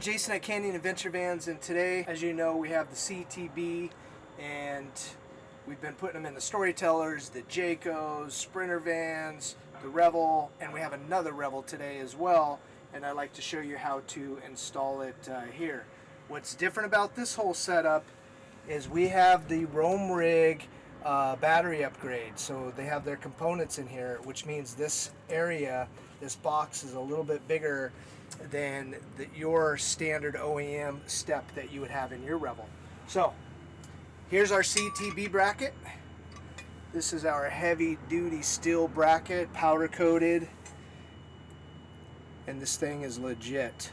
Jason at Canyon Adventure Vans, and today, as you know, we have the CTB, and we've been putting them in the Storytellers, the Jaycos, Sprinter Vans, the Revel, and we have another Revel today as well, and I'd like to show you how to install it here. What's different about this whole setup is we have the Roam Rig battery upgrade, so they have their components in here, which means this area, this box, is a little bit bigger than your standard OEM step that you would have in your Revel. So here's our CTB bracket. This is our heavy duty steel bracket, powder coated, and this thing is legit.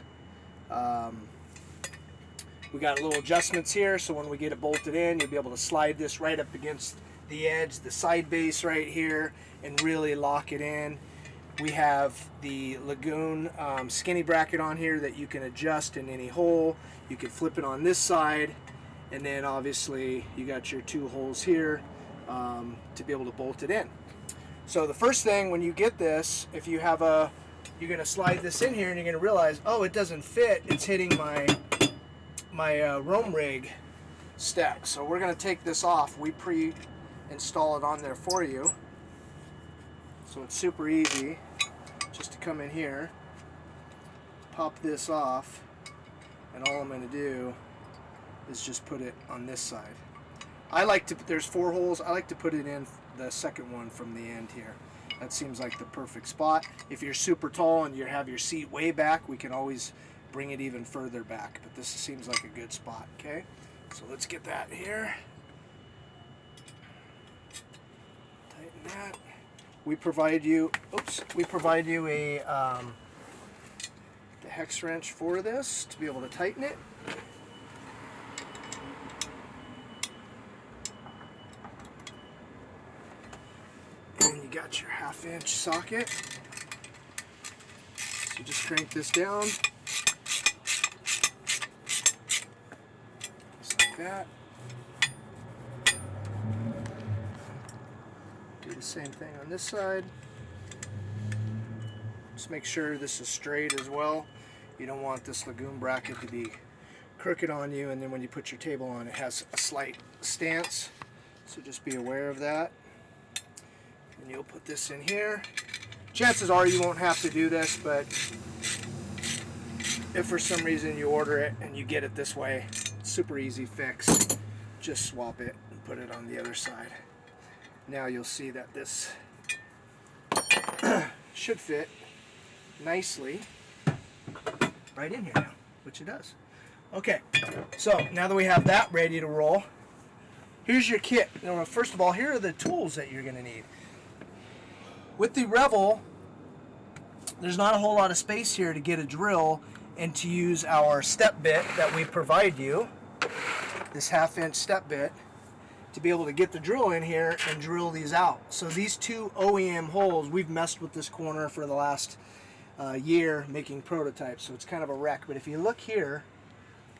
We got little adjustments here, so when we get it bolted in, you'll be able to slide this right up against the edge, the side base right here, and really lock it in. We have the Lagun skinny bracket on here that you can adjust in any hole. You can flip it on this side, and then obviously you got your two holes here to be able to bolt it in. So the first thing when you get this, if you have you're going to slide this in here and you're going to realize, oh, it doesn't fit, it's hitting my Roam Rig stack. So we're going to take this off. We pre-install it on there for you, so it's super easy just to come in here, pop this off, and all I'm going to do is just put it on this side. I like to, there's 4 holes, I like to put it in the second one from the end here. That seems like the perfect spot. If you're super tall and you have your seat way back, we can always bring it even further back, but this seems like a good spot. Okay, so let's get that here. Tighten that. We provide you, a the hex wrench for this to be able to tighten it. And you got your 1/2 inch socket. So just crank this down. That. Do the same thing on this side. Just make sure this is straight as well. You don't want this Lagun bracket to be crooked on you, and then when you put your table on, it has a slight stance, so just be aware of that. And you'll put this in here. Chances are you won't have to do this, but if for some reason you order it and you get it this way, super easy fix. Just swap it and put it on the other side. Now you'll see that this should fit nicely right in here now, which it does. Okay, so now that we have that ready to roll, here's your kit. Now, first of all, here are the tools that you're going to need. With the Revel, there's not a whole lot of space here to get a drill and to use our step bit that we provide you, this 1/2 inch step bit, to be able to get the drill in here and drill these out. So these 2 OEM holes, we've messed with this corner for the last year making prototypes, so it's kind of a wreck. But if you look here,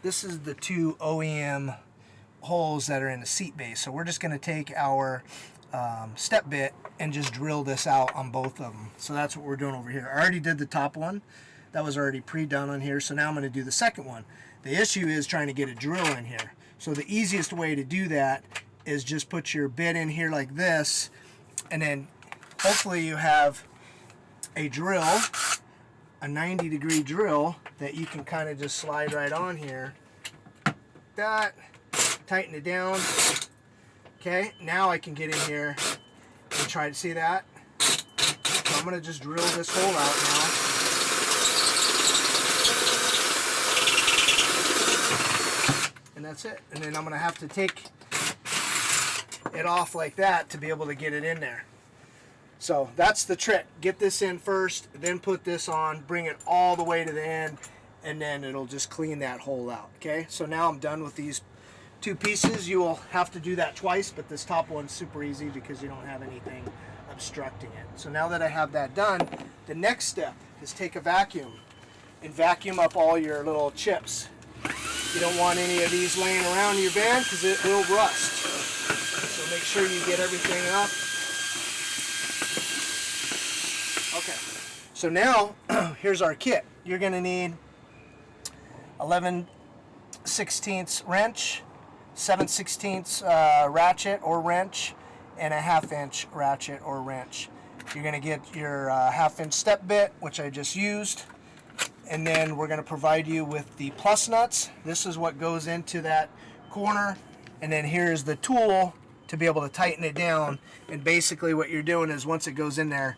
this is the 2 OEM holes that are in the seat base. So we're just going to take our step bit and just drill this out on both of them. So that's what we're doing over here. I already did the top one. That was already pre-done on here, so now I'm going to do the second one. The issue is trying to get a drill in here. So the easiest way to do that is just put your bit in here like this, and then hopefully you have a drill, a 90-degree drill that you can kind of just slide right on here. That, tighten it down. Okay, now I can get in here and try to see that. So I'm going to just drill this hole out now. And that's it. And then I'm going to have to take it off like that to be able to get it in there. So that's the trick. Get this in first, then put this on, bring it all the way to the end, and then it'll just clean that hole out. Okay, so now I'm done with these 2 pieces. You will have to do that twice, but this top one's super easy because you don't have anything obstructing it. So now that I have that done, the next step is take a vacuum and vacuum up all your little chips. You don't want any of these laying around in your van because it will rust. So make sure you get everything up. Okay, so now here's our kit. You're going to need 11/16 wrench, 7/16 ratchet or wrench, and a 1/2 inch ratchet or wrench. You're going to get your 1/2 inch step bit, which I just used, and then we're going to provide you with the plus nuts. This is what goes into that corner, and then here's the tool to be able to tighten it down. And basically what you're doing is once it goes in there,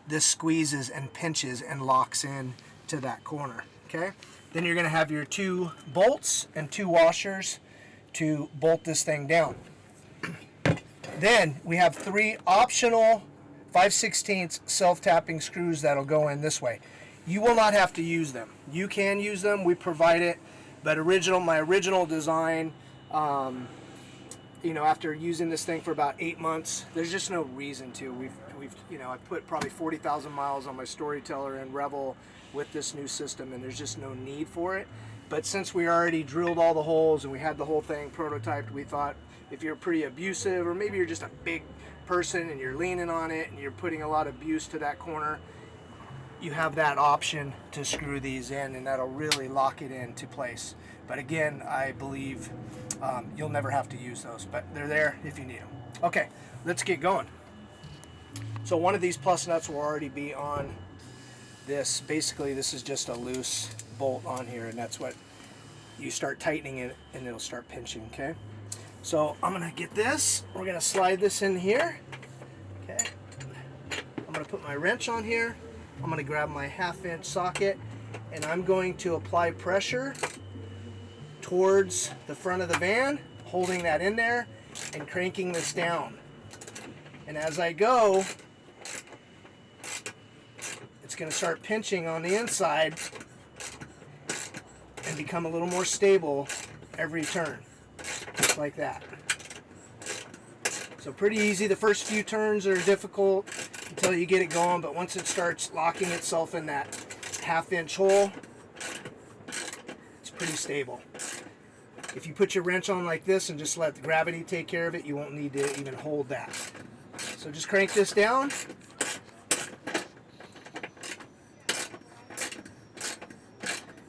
this squeezes and pinches and locks in to that corner. Okay, then you're going to have your 2 bolts and 2 washers to bolt this thing down. Then we have 3 optional 5/16 self-tapping screws that'll go in this way. You will not have to use them. You can use them, we provide it, but my original design, you know, after using this thing for about 8 months, there's just no reason to. We've you know, I put probably 40,000 miles on my Storyteller and Revel with this new system, and there's just no need for it. But since we already drilled all the holes and we had the whole thing prototyped, we thought if you're pretty abusive, or maybe you're just a big person and you're leaning on it and you're putting a lot of abuse to that corner, you have that option to screw these in, and that'll really lock it into place. But again, I believe you'll never have to use those, but they're there if you need them. Okay, let's get going. So one of these plus nuts will already be on this. Basically, this is just a loose bolt on here, and that's what you start tightening it and it'll start pinching. Okay, so I'm gonna get this, we're gonna slide this in here. Okay, I'm gonna put my wrench on here, I'm gonna grab my 1/2 inch socket, and I'm going to apply pressure towards the front of the van, holding that in there and cranking this down. And as I go, it's going to start pinching on the inside and become a little more stable every turn, just like that. So pretty easy. The first few turns are difficult until you get it going, but once it starts locking itself in that 1/2 inch hole, it's pretty stable. If you put your wrench on like this and just let the gravity take care of it, you won't need to even hold that. So just crank this down.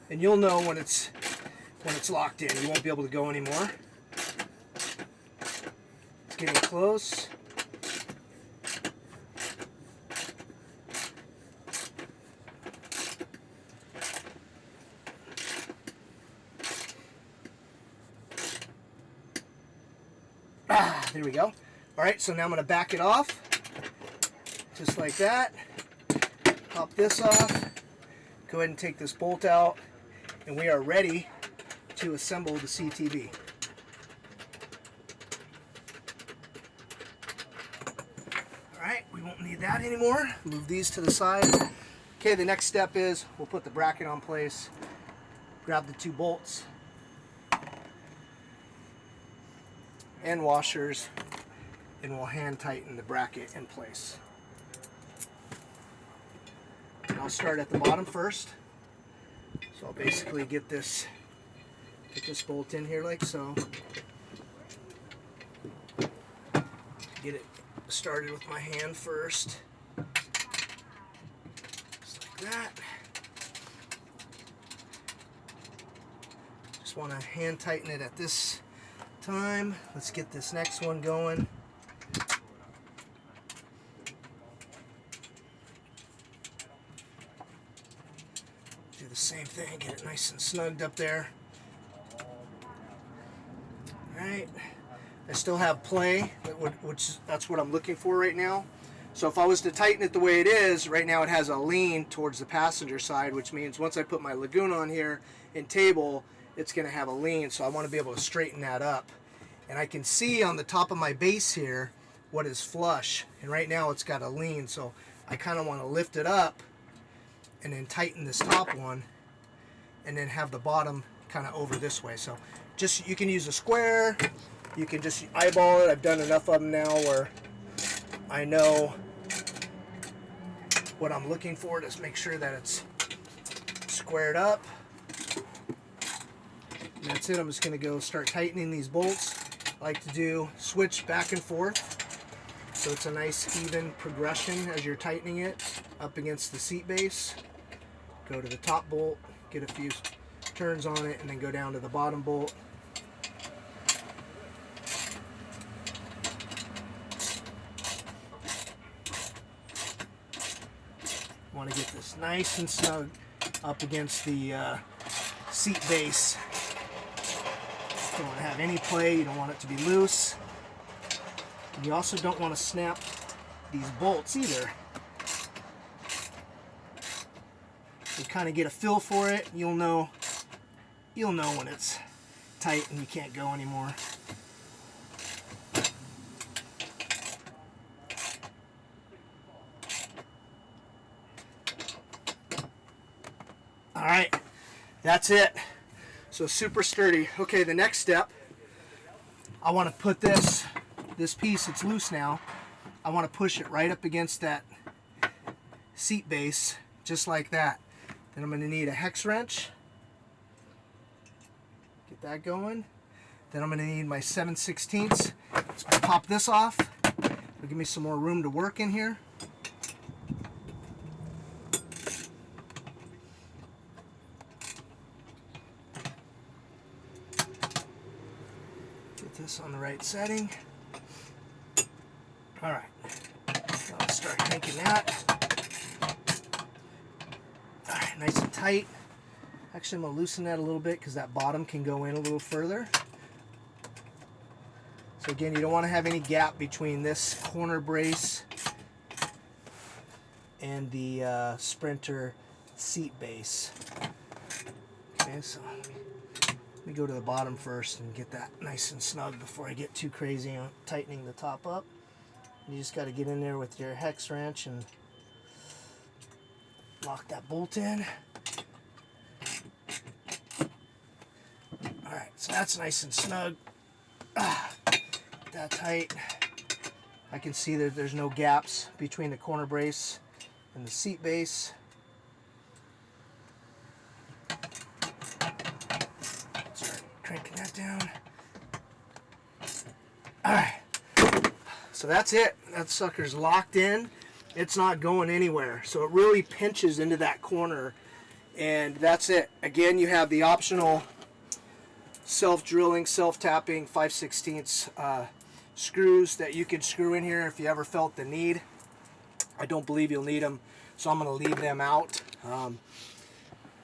And you'll know when it's locked in. You won't be able to go anymore. It's getting close. There we go. All right, so now I'm going to back it off, just like that. Pop this off. Go ahead and take this bolt out, and we are ready to assemble the CTV. All right, we won't need that anymore. Move these to the side. Okay, the next step is we'll put the bracket on place, grab the 2 bolts and washers, and we'll hand tighten the bracket in place. And I'll start at the bottom first. So I'll basically get this bolt in here like so. Get it started with my hand first. Just like that. Just want to hand tighten it at this time. Let's get this next one going. Do the same thing, get it nice and snugged up there. Alright, I still have play, that's what I'm looking for right now. So if I was to tighten it the way it is, right now it has a lean towards the passenger side, which means once I put my Lagun on here and table, it's going to have a lean, so I want to be able to straighten that up. And I can see on the top of my base here what is flush, and right now it's got a lean, so I kind of want to lift it up and then tighten this top one and then have the bottom kind of over this way. So just, you can use a square, you can just eyeball it. I've done enough of them now where I know what I'm looking for. Just make sure that it's squared up. And that's it. I'm just going to go start tightening these bolts. I like to do switch back and forth so it's a nice even progression as you're tightening it up against the seat base. Go to the top bolt, get a few turns on it and then go down to the bottom bolt. Want to get this nice and snug up against the seat base. Don't want to have any play, you don't want it to be loose. And you also don't want to snap these bolts either. You kind of get a feel for it, you'll know when it's tight and you can't go anymore. All right, that's it. So super sturdy. Okay, the next step, I want to put this piece, it's loose now, I want to push it right up against that seat base, just like that. Then I'm going to need a hex wrench. Get that going. Then I'm going to need my 7/16. Let's pop this off. It'll give me some more room to work in here. Get this on the right setting. All right. So let's start cranking that. All right, nice and tight. Actually, I'm going to loosen that a little bit because that bottom can go in a little further. So again, you don't want to have any gap between this corner brace and the Sprinter seat base. Okay, so let me go to the bottom first and get that nice and snug before I get too crazy on tightening the top up. You just got to get in there with your hex wrench and lock that bolt in. Alright, so that's nice and snug. That tight. I can see that there's no gaps between the corner brace and the seat base. Start cranking that down. Alright, so that's it. That sucker's locked in. It's not going anywhere. So it really pinches into that corner, and that's it. Again, you have the optional self-drilling, self-tapping 5/16 screws that you can screw in here if you ever felt the need. I don't believe you'll need them, so I'm going to leave them out.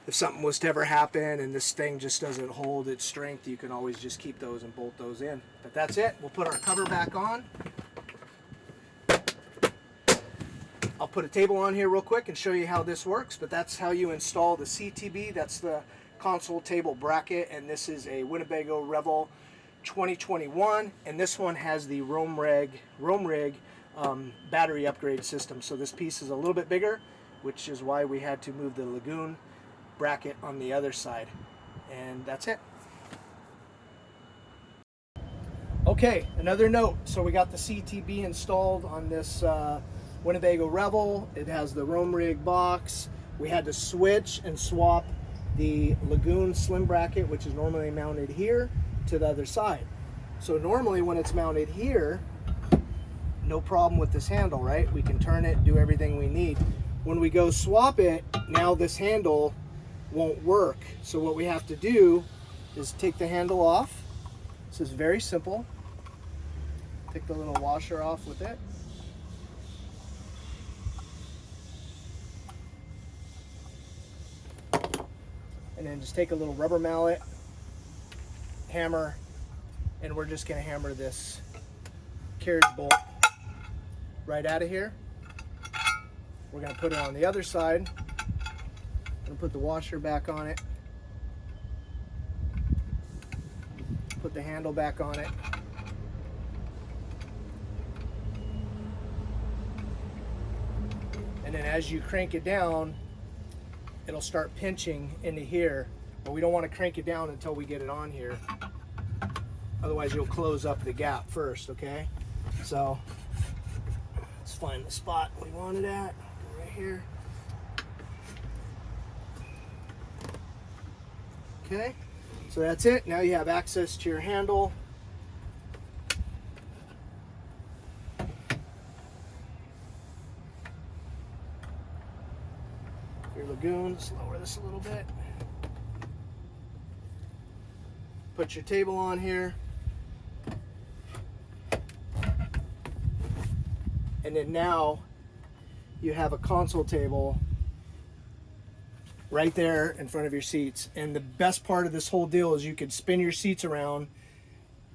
If something was to ever happen and this thing just doesn't hold its strength, you can always just keep those and bolt those in. But that's it. We'll put our cover back on. I'll put a table on here real quick and show you how this works, but that's how you install the CTB. That's the console table bracket, and this is a Winnebago Revel 2021, and this one has the Roam Rig battery upgrade system. So this piece is a little bit bigger, which is why we had to move the Lagun bracket on the other side. And that's it. Okay, another note. So we got the CTB installed on this Winnebago Revel. It has the Roam Rig box. We had to switch and swap the Lagun slim bracket, which is normally mounted here, to the other side. So normally when it's mounted here, no problem with this handle, right? We can turn it, do everything we need. When we go swap it, now this handle won't work. So what we have to do is take the handle off. This is very simple. Take the little washer off with it. And then just take a little rubber mallet, hammer, and we're just going to hammer this carriage bolt right out of here. We're going to put it on the other side. Going to put the washer back on it. Put the handle back on it. And then as you crank it down, it'll start pinching into here, but we don't want to crank it down until we get it on here. Otherwise you'll close up the gap first, okay? So let's find the spot we want it at, right here. Okay, so that's it. Now you have access to your handle. Your Lagun, just lower this a little bit. put your table on here. And then now you have a console table right there in front of your seats. And the best part of this whole deal is you could spin your seats around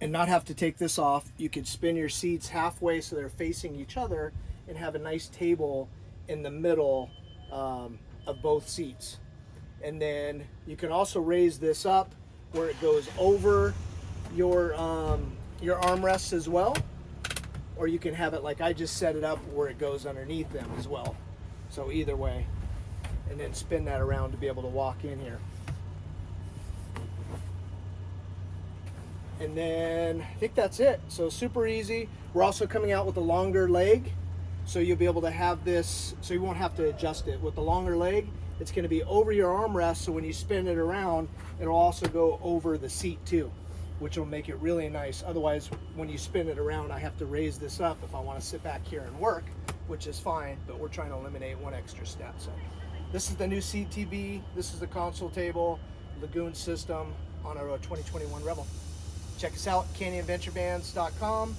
and not have to take this off. You could spin your seats halfway so they're facing each other and have a nice table in the middle of both seats. And then you can also raise this up where it goes over your armrests as well, or you can have it like I just set it up where it goes underneath them as well. So either way, and then spin that around to be able to walk in here. And then I think that's it. So super easy. We're also coming out with a longer leg, so you'll be able to have this, so you won't have to adjust it. With the longer leg, it's going to be over your armrest, so when you spin it around, it'll also go over the seat too, which will make it really nice. Otherwise, when you spin it around, I have to raise this up if I want to sit back here and work, which is fine, but we're trying to eliminate one extra step. So this is the new CTB. This is the console table, Lagun system on our 2021 Revel. Check us out, canyonventurebands.com.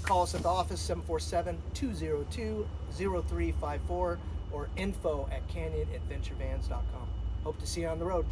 Call us at the office, 747-202-0354, or info@canyonadventurebands.com. Hope to see you on the road.